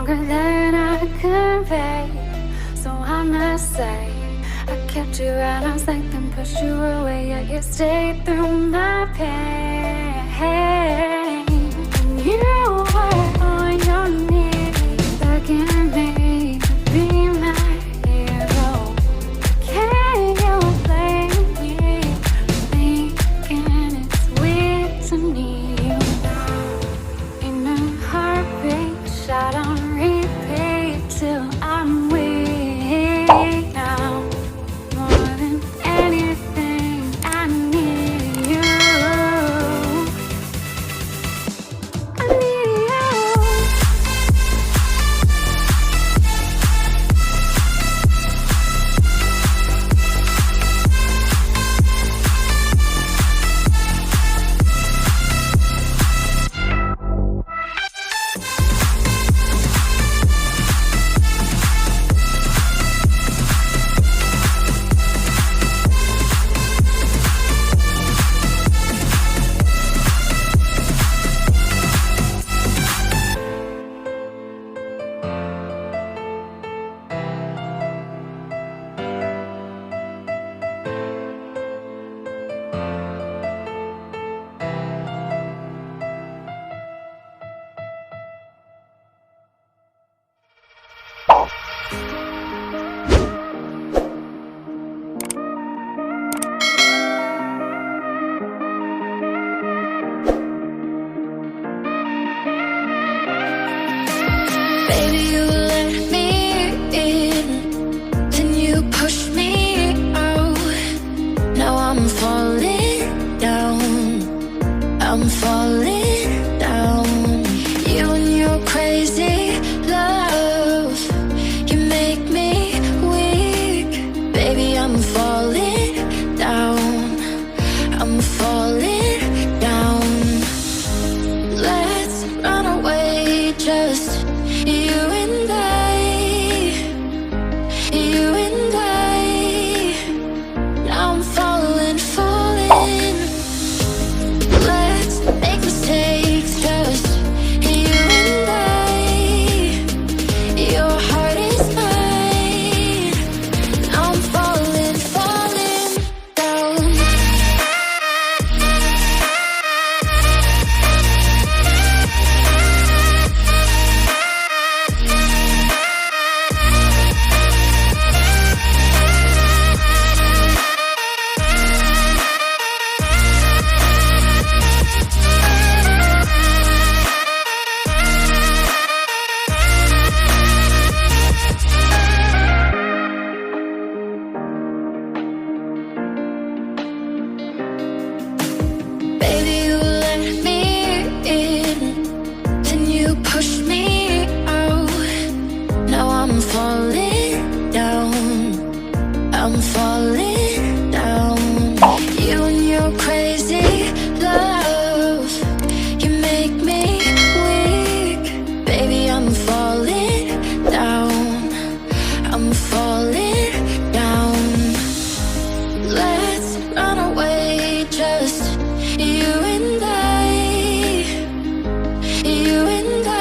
stronger than I convey. So I must say, I kept you at arm's length and pushed you away, yet you stayed through my pain. And you were on your knees, begging me to be my hero. Can you blame me for thinking it's weird to need you now? In a heartbeat, shot on repeat till I'm weak now. More than anything, I need you. I need you. Baby, you let me in, then you push me out. Now I'm falling down, I'm falling down. You and your crazy love, you make me weak. Baby, I'm falling down, I'm falling down. Let's run away, just you and I, you and I. Now I'm falling, falling. Let's make mistakes, just you and I. Your heart is mine. Now I'm falling, falling down. Baby, you let me in, then you push me out. Now I'm falling down, I'm falling down. You and your crazy love, you make me weak. Baby, I'm falling down, I'm falling down. Let's run away, just you and I, you and I.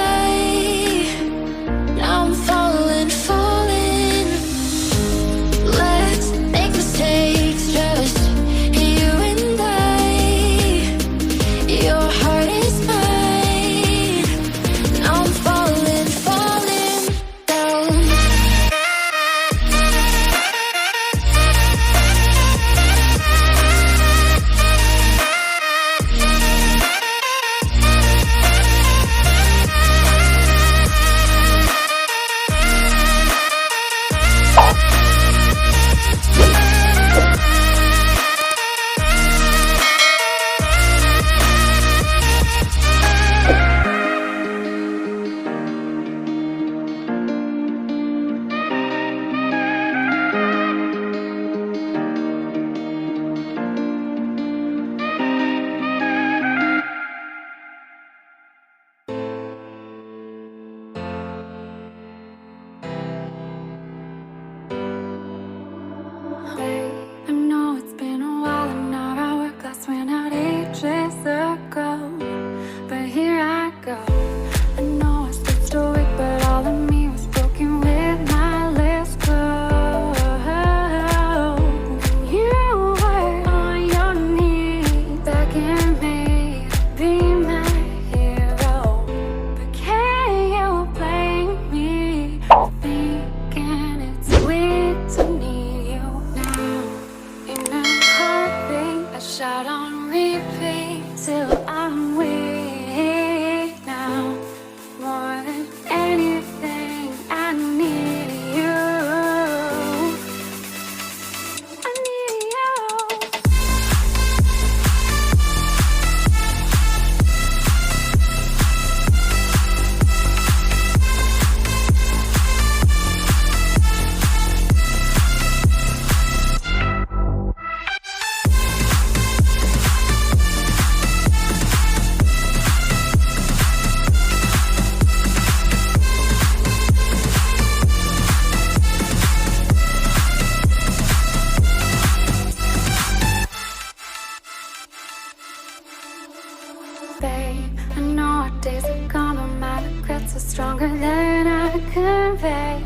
so stronger than I convey.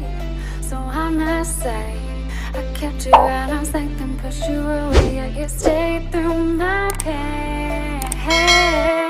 So I must say, I kept you at arm's length and pushed you away, yet you stayed through my pain.